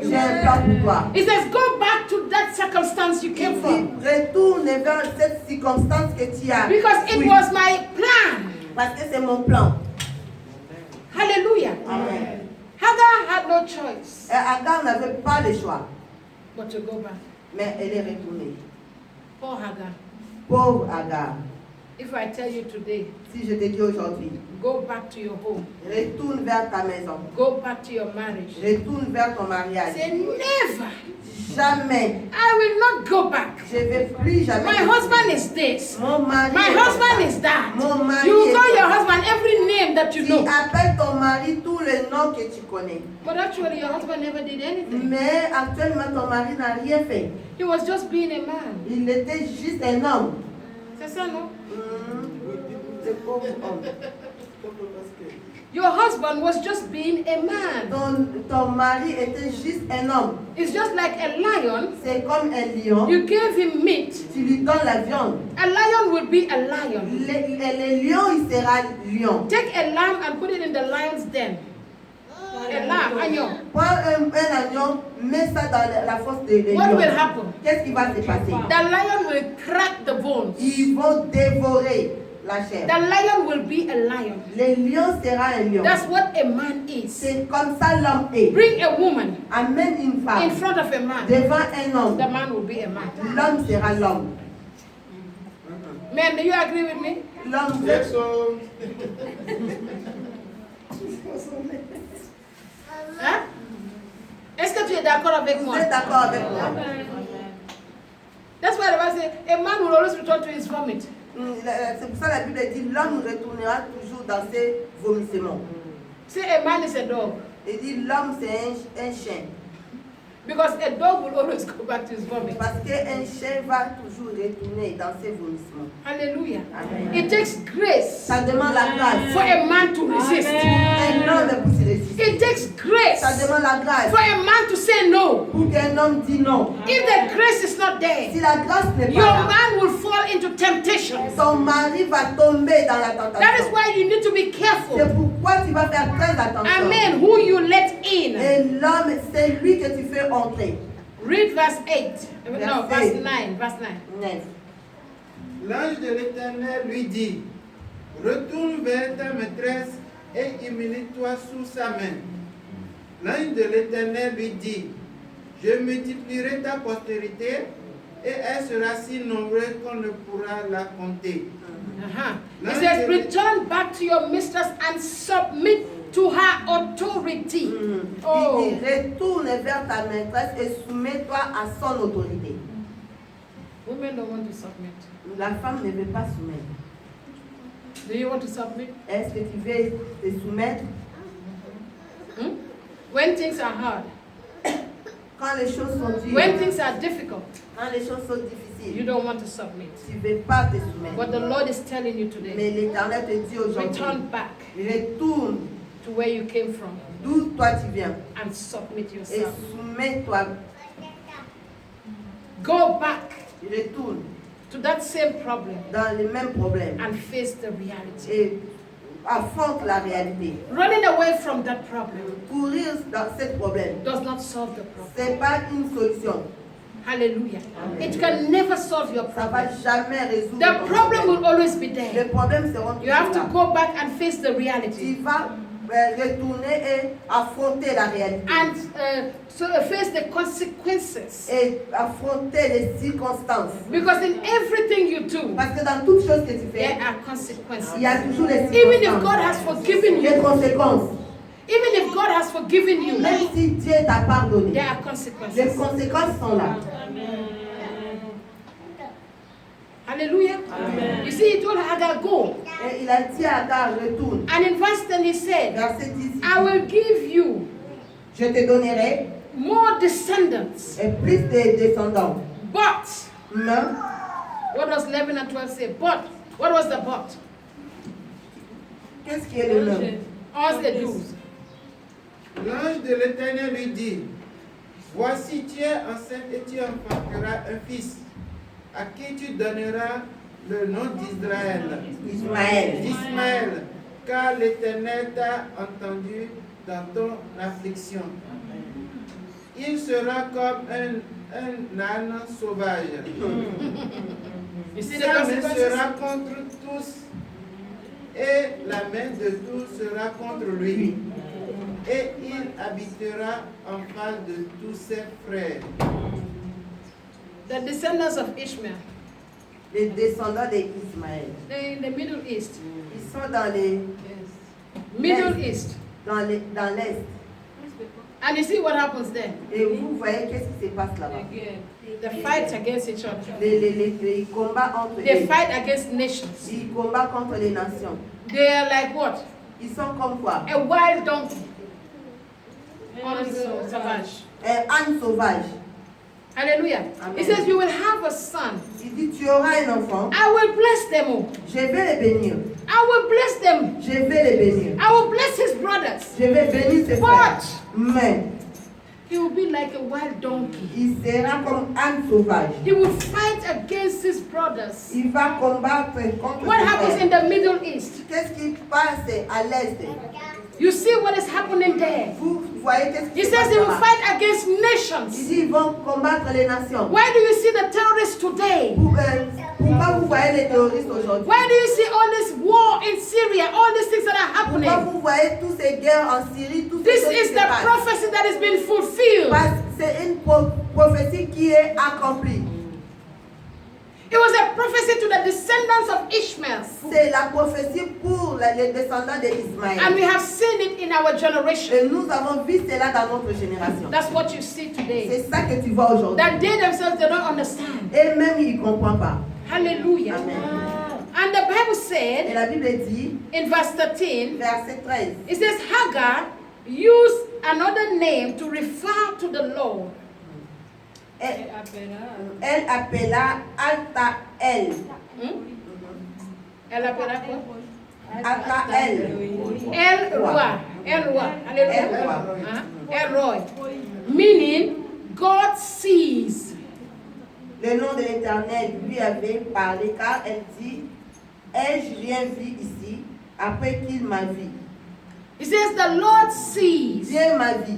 J'ai un plan pour toi. It says, go back to that circumstance you came from. Retourne vers cette circonstance que tu as. Because it was my plan. Parce que c'est mon plan. Hallelujah. Amen. Hagar had no choice Et Agar n'avait pas le choix. but to go back. Mais elle est retournée. Poor Hagar. Pauvre Agar. If I tell you today, Si je te dis aujourd'hui, go back to your home. retourne vers ta maison. Go back to your marriage. Retourne vers ton mariage. Say, never. Jamais. I will not go back. Je ne vais plus jamais. My husband is this. Mon mari My est husband comme is ça. that. Mon mari You est call comme your ça. husband every name that you Tu know. appelles ton mari tous les noms que tu connais. But actually, your husband never did anything. Mais actuellement, ton mari n'a rien fait. He was just being a man. Il était juste un homme. C'est ça, non? C'est pauvre homme. Your husband was just being a man. Ton mari était juste un homme. It's just like a lion. C'est comme un lion. You gave him meat. Tu lui donnes la viande. A lion will be a lion. Le lion, il sera lion. Take a lamb and put it in the lion's den. A lamb, agneau. Prends un agneau, mets ça dans la fosse de lion. What will happen? Qu'est-ce qui va se passer? The lion will crack the bones. Ils vont dévorer la chair. The lion will be a lion. Le lion sera un lion. That's what a man is. C'est comme ça l'homme est. Bring a woman Amène une in femme front of a man. devant un homme. The man will be a man. L'homme sera l'homme. Men, do you agree with me? L'homme Yes, so. Hein? Est-ce que tu es d'accord avec Vous moi? êtes d'accord avec moi? That's why the Bible says a man will always return to his vomit. C'est pour ça que la Bible dit l'homme retournera toujours dans ses vomissements. Say a man is a dog. Il dit l'homme c'est un chien. Because a dog will always go back to his vomit. Parce qu'un chien va toujours retourner dans ses vomissements. Hallelujah. Amen. It takes grace Ça demande la grâce. for a man to resist. Un homme pour se résister. It takes grace Ça demande la grâce for a man to say no. pour qu'un homme dise non. If the grace is not Si there, la grâce n'est your pas là, man will fall into temptation. ton mari va tomber dans la That is tentation. why you need to be C'est careful. pourquoi tu vas faire très attention. Amen. Who you let in. Et l'homme, c'est lui que tu fais entrer. Read verse 8. No, verse Verse 9. Verse 9. 9. L'ange de l'Éternel lui dit, retourne vers ta maîtresse et humilie-toi sous sa main. L'ange de l'Éternel lui dit, je multiplierai ta postérité et elle sera si nombreuse qu'on ne pourra la compter. It says, return back to your mistress and submit to her authority. Oh. Il dit, retourne vers ta maîtresse et soumets-toi à son autorité. Women don't want to submit. La femme ne veut pas soumettre. Do you want to submit? Est-ce que tu veux te soumettre? When things are hard, Quand les choses sont dures, when things are difficult, quand les choses sont you difficiles, don't want to submit. tu ne veux pas te soumettre. But the Lord is telling you today, Mais l'Éternel te dit aujourd'hui, return back retourne to where you came from d'où toi tu viens and submit et yourself. soumets-toi. Go back Retourne to that same problem dans les mêmes problèmes and face the reality. et affronte la réalité. Running away from that problem Courir dans ce problème, does not solve the problem. ce n'est pas une solution. Hallelujah. It can never solve your Ça ne va problem. jamais résoudre The ton problem problème. will always be Les there. problèmes seront You have toujours to là. go back and face the reality. Tu vas retourner et affronter la réalité. And so face the consequences. Et affronter les circonstances. Because in everything you do, Parce que dans toute chose que tu there fais, are consequences. il y a toujours les Even if God circonstances. has forgiven Les you, conséquences. even if God has forgiven you, Même si Dieu t'a pardonné, there are les consequences. conséquences sont là. Hallelujah. You see, he told Hagar, go. Et il a dit à Agar, retourne. And in verse 10 he said, Verset 10. I will give you Je te donnerai more descendants. et plus de descendants. But, Mais, what does 11 and 12 say? But, what was the but? qu'est-ce qui est le même? Us the Jews. L'ange de l'Éternel lui dit, voici tu es enceinte et tu enfanteras un fils, à qui tu donneras le nom d'Israël. D'Ismaël, car l'Éternel t'a entendu dans ton affliction. il sera comme un âne sauvage. You see the Sa main consequences? sera contre tous et la main de tous sera contre lui. Et il habitera en face de tous ses frères. The descendants of Ishmael, Les descendants d'Ismaël. they're in the Middle East. Ils sont dans les Middle Yes. East. dans l'Est. And you see what happens there? Et vous voyez qu'est-ce qui se passe là-bas. They fight against each other. Les combats entre They les fight against nations. ils combattent contre les nations. They are like what? Ils sont comme quoi? A wild donkey. Sauvage. Un âne sauvage. Hallelujah. Amen. It says you will have a son. Il dit tu auras un enfant. I will bless them all. Je vais les bénir. I will bless them. Je vais les bénir. I will bless his brothers. Je vais bénir ses frères. But Mais he will be like a wild donkey. il sera comme âne sauvage. He will fight against his brothers. Il va combattre contre What ses happens frères. in the Middle East? Qu'est-ce qui passe à l'Est? You see what is happening there. Vous voyez qu'est-ce qui He se says passe he will là-bas? fight against Il nations. dit ils vont combattre les nations. Why do you see the terrorists today? Pourquoi vous voyez les terroristes aujourd'hui? Why do you see all this war in Syria, all these things that are Pourquoi happening? vous voyez toutes ces guerres en Syrie, toutes ces This choses qui is se the passent? prophecy that has been fulfilled. Parce que c'est une prophétie qui est accomplie. It was a prophecy to the descendants of Ishmael. C'est la prophétie pour les descendants And d'Ismaël. we have seen it in our generation. Et nous avons vu cela dans notre génération. That's what you see today. C'est ça que tu vois aujourd'hui. That they themselves, they don't understand. Et même ils ne comprennent pas. Hallelujah. Amen. And the Bible Et said la Bible dit, in verse 13, verset 13, it says Hagar used another name to refer to the Lord. elle appela Altaël. Elle appellera quoi? Altaël. El Roi. El Roi. Hallelujah. El Roi. El Roi. Meaning, God sees. Le nom de l'Éternel lui avait parlé car elle dit, ai-je rien vu ici après qu'il m'a vu? It says the Lord sees. Dieu m'a vu.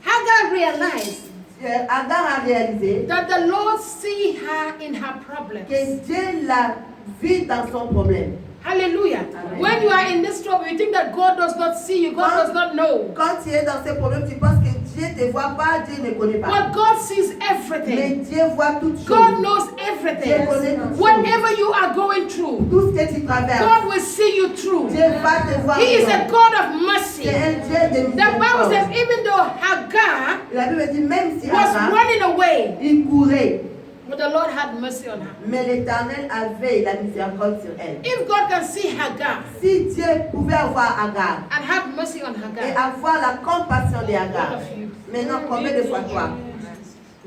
Hagar realized Agar a réalisé that the Lord see her in her problems. que Dieu l'a vu dans son problème. Hallelujah. Amen. When you are in this trouble, you think that God does not see you, God does not know. Quand tu es dans ces problèmes, tu penses que Dieu ne te voit pas, Dieu ne connaît pas. But God sees Mais everything. Dieu voit toutes God choses. knows Dieu everything. connaît toutes choses. Whatever you are going through, Tout ce que tu traverses, God will see you through. Dieu va te voir. He is a dedans. God of mercy. C'est un Dieu de The Bible says miséricorde. even though Hagar La Bible dit même si was Agar, running away, il courait, but the Lord had mercy on her. mais l'Éternel avait la miséricorde sur elle. If God can see Hagar Si Dieu pouvait avoir Agar and have mercy on et Hagar, avoir la compassion de what Agar, of you? maintenant combien de fois toi?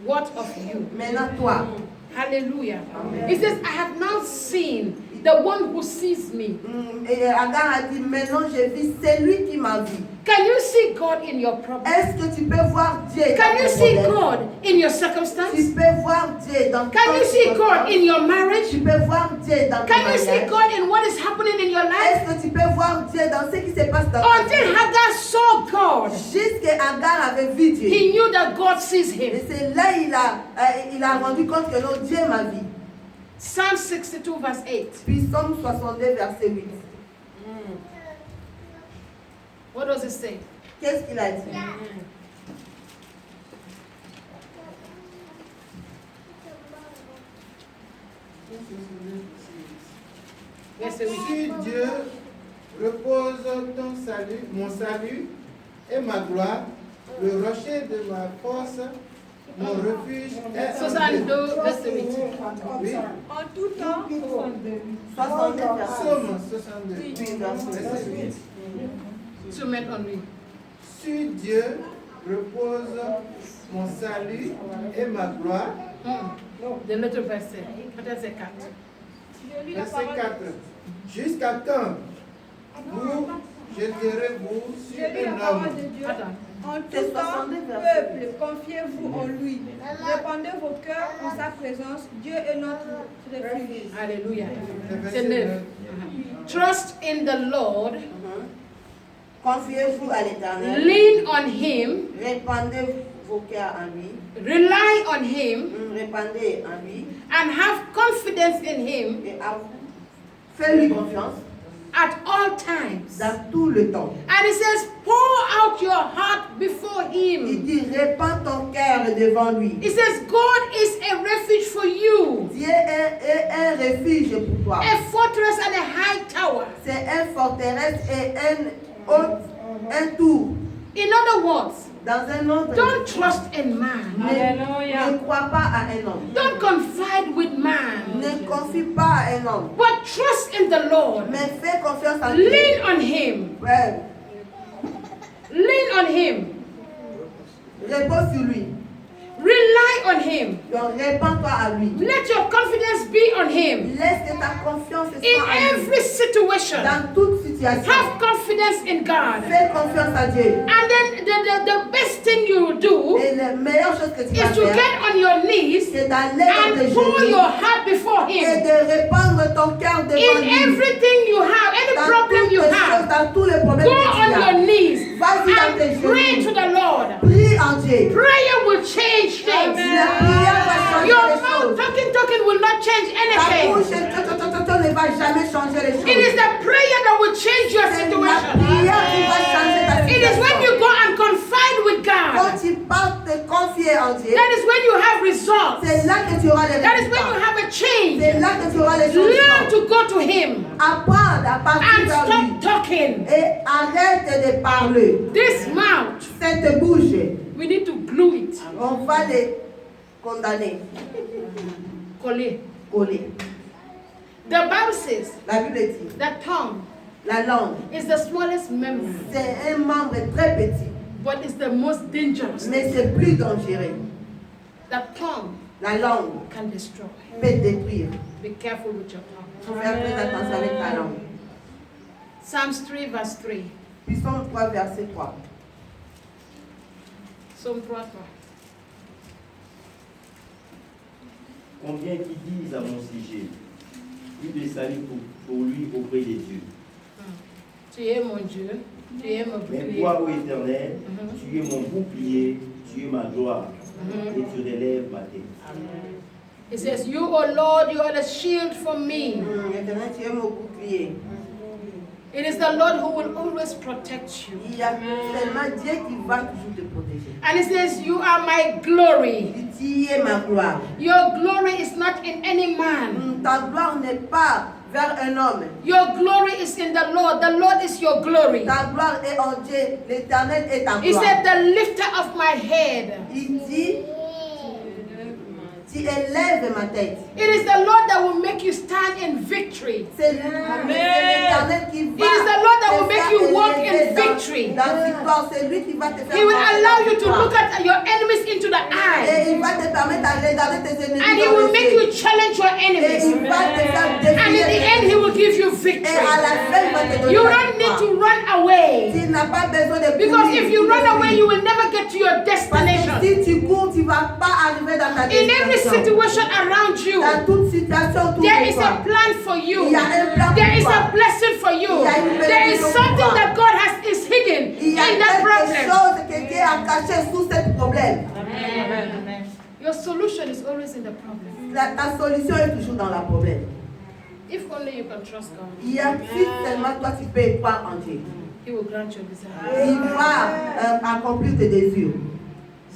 What of you? Maintenant toi. Hallelujah. He says, I have now seen the one who sees me. Et Agar a dit maintenant je vis celui qui m'a vu. Can you see God in your problem? Est-ce que tu peux voir Dieu dans Can you tes see problèmes? God in your circumstance? Tu peux voir Dieu dans Can you see God in your marriage? Tu peux voir Dieu dans ton Can you see mariage. God in what is happening in your life? Est-ce que tu peux voir Dieu dans ce qui se passe dans ta Until vie? Hagar saw God, Jusqu'à Agar avait vu Dieu. he knew that God sees Et him. c'est là il a rendu compte que non, Dieu m'a vu. Psalm 62 verse 8. Puis Psaume 62 verset 8. What does it say? Qu'est-ce qu'il a dit? Verset 8. Sur Dieu repose ton salut, mon salut et ma gloire, le rocher de ma force, mon refuge est en 62 Dieu. verset 8. Oui, En tout temps, 62 verset Psaume 62. 8. Verset 8. To mettre en lui. Sur Dieu repose mon salut et ma gloire. De l'autre verset. Verset 4. je lis la Verset parole. 4. Jusqu'à quand vous jeterez-vous Je sur lis la un parole homme? de Dieu. Attends. En C'est tout temps, 62 verset. peuple, confiez-vous en lui. Répandez vos cœurs en sa présence. Dieu est notre refuge. Alléluia. Verset C'est 9. Trust in the Lord. Confiez-vous à l'Éternel. Lean on him. Répandez vos cœurs en lui, rely on him, répandez en lui, and have confidence in him et faites-lui confiance at all times. dans tout le temps. And he says, pour out your heart before Il him. dit, répands ton cœur devant lui. He says, God is a refuge for you, Dieu est un refuge pour toi. a fortress and a high tower. C'est un forteresse et un tour. In other words, Dans un autre, don't trust in man. ne crois pas à un homme. Don't confide with man, Ne confie pas à un homme. but trust in the Lord. Mais fais confiance en Dieu. Lean on him. Ouais. Lean on him. Repose sur lui. Rely on him. Donc répands-toi à lui. Let your confidence be on him. Laisse que ta confiance In soit en lui. every situation, Dans toute situation. have confidence in God. Fais confiance à Dieu. And then the best thing you will do Et la meilleure chose que tu vas is to faire, get on your knees c'est d'aller dans tes and pour genoux your heart before et him. de répandre ton cœur devant In lui. everything you have, any Dans problem toutes you les choses, have, dans tous les problèmes go que tu on as. your knees Vas-y dans tes and pray to genoux. the Lord. Prie en Dieu. Prayer will change things. La prière va changer Your les mouth choses. talking will not change Ta anything. bouche ne va jamais changer les choses. It is the prayer that will change your C'est la situation. prière qui va changer ta It is when you situation. go and confide with God. Quand tu pars te confier en Dieu, That is when you have results. c'est là que tu auras les That is when you résultats. have a change. C'est là que tu auras les Learn changements. to go to him Apprendre à partir and vers lui. stop talking. Et arrête de parler. This mouth, Cette bouche, we need to glue it. on va les condamner, Coller. coller. The Bible says La Bible dit, that tongue la langue, is the smallest member, c'est un membre très petit, but it's the most dangerous. mais c'est plus dangereux. The tongue La langue can destroy. peut détruire. Be careful with your tongue. Il faut faire très attention avec ta langue. Psalms 3 verse 3. Psaume 3, verset 3. Psalm 3. Combien qui disent à mon sujet, plus de salut pour lui auprès des dieux. Tu es mon Dieu, tu es mon Mais bouclier. toi, ô Éternel, tu es mon bouclier, tu es ma gloire, et tu relèves ma tête. It says, you, O Lord, you are the shield for me. Éternel, tu es mon bouclier. It is the Lord who will always protect you. Il y a seulement Dieu qui va toujours te protéger. And it says, you are my glory. Tu es ma gloire. Your glory is not in any man. Ta gloire n'est pas vers un homme. Your glory is in the Lord. The Lord is your glory. Ta gloire est en Dieu. L'Éternel est ta He gloire. said, the lifter of my head. Il dit, tu élèves ma tête. It is the Lord that will make you stand in victory. C'est l'Éternel qui va It is the Lord that will te make faire you walk in élever victory. dans la victoire. C'est lui qui va te faire He will marcher allow dans la you to victoire. look at your enemies into the eye. Et il va te permettre de regarder tes ennemis And he dans will les make yeux. you challenge your Et enemies. il va te faire And in the défier. end, he will give you Et victory. à la fin, il va te donner You la don't need victoire. to run away. Tu n'as pas besoin de Because courir. if you run away, you will never get to your Parce que destination. si tu cours, tu ne vas pas arriver dans ta In every destination. situation around you, Dans toute situation, tout there est is a plan for you. Il y a un plan There pour is toi. a blessing for you. Il y a une There is bénédiction something pour toi. that God is hidden Il y a in that quelque problem. chose que Dieu a caché sous ce problème. Your solution is always in the problem. Ta solution est toujours dans le problème. If only you can trust God, Il y a si seulement toi tu peux croire en Dieu. He will grant your desire. Il va accomplir tes désirs.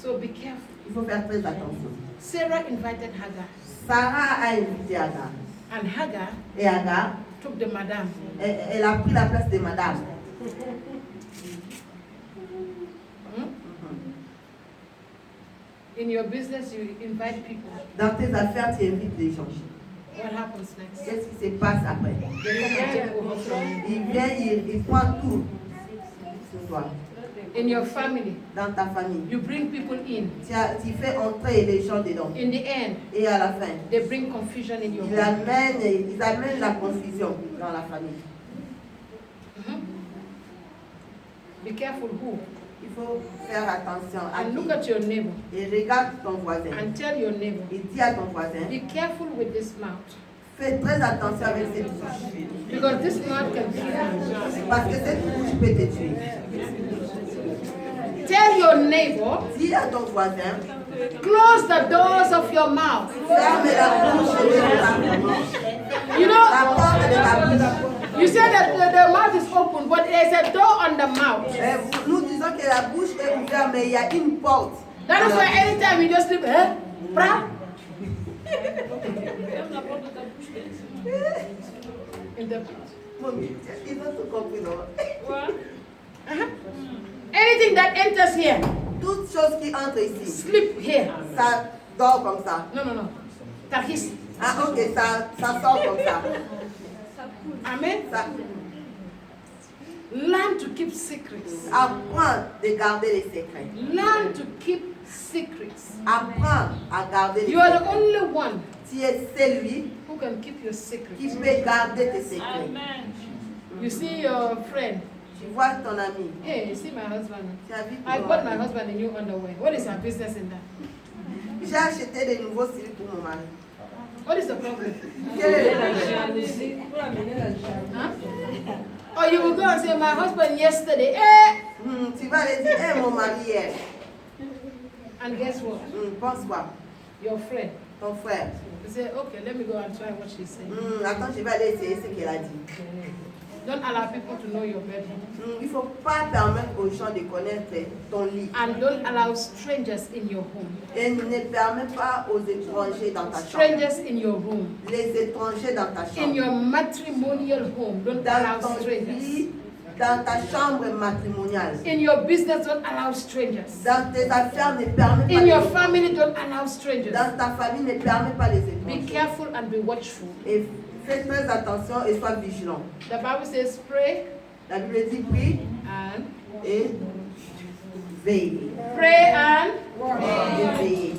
So be careful. Il faut faire très attention. Sarah invited Hagar, Sarah a invité Agar. and Hagar Et Agar, took the madam. elle a pris la place de madame. In your business, you invite people. Dans tes affaires, tu invites les gens. What happens next? Qu'est-ce qui se passe après? They come and take over from you. Il vient, il prend tout sur toi. In your family, Dans ta famille. you bring people in. Tu fais entrer les gens dedans. In the end, Et à la fin, they bring confusion in your ils home. amènent la confusion dans la famille. Be careful who. Il faut faire attention à And look qui. at your neighbor Et regarde ton voisin. and tell your neighbor, Et dis à ton voisin, be careful with this mouth. fais très attention avec cette bouche. Because this mouth can kill you. Parce que cette bouche peut te tuer. Tell your neighbor, Dis à ton voisin, close the doors of your mouth. ferme la bouche de ta You la know, porte de ta bouche. you said that the mouth is open, but there's a door on the mouth. Nous disons que la bouche est ouverte, mais il y a une porte. That is why anytime you just sleep, pra. In the Ils ont tout compris, non? anything that enters here, Toute chose qui entre ici, sleep here. ça dort comme ça. No. Tahis. Ah, ok, ça sort comme ça. Amen. Ça Learn to keep secrets. apprends de garder les secrets. Learn to keep secrets. Apprends à garder les You are the secrets. only one Tu es celui who can keep your qui secrets. peut garder tes secrets. You see your friend. Tu vois ton ami. Hey, you see my husband. Tu as vu I ton bought my ami. husband a new underwear. What is our business in that? J'ai acheté des nouveaux cils pour mon mari. What is the problem? Quel est le problème? Huh? Or you will go and say, my husband yesterday, Tu vas aller dire, hey, mon mari hier. and guess what? Pense quoi? Your friend. Ton frère. You say, okay, let me go and try what she's saying. Attends, je vais aller essayer ce qu'elle a dit. Don't allow people to know your bedroom. Il ne faut pas permettre aux gens de connaître ton lit. And don't allow strangers in your home. Et ne permets pas aux étrangers dans ta chambre. Strangers in your room. Les étrangers dans ta In chambre. your matrimonial home, don't Dans allow ton strangers. lit, dans ta chambre matrimoniale. In your business, don't allow strangers. Dans tes affaires, ne permets pas In les your étrangers. family, don't allow strangers. Dans ta famille, ne permets pas les Be étrangers. careful and be watchful. Et fais très attention et sois vigilant. The Bible says, pray La Bible dit prie and et veille. pray and Et veille.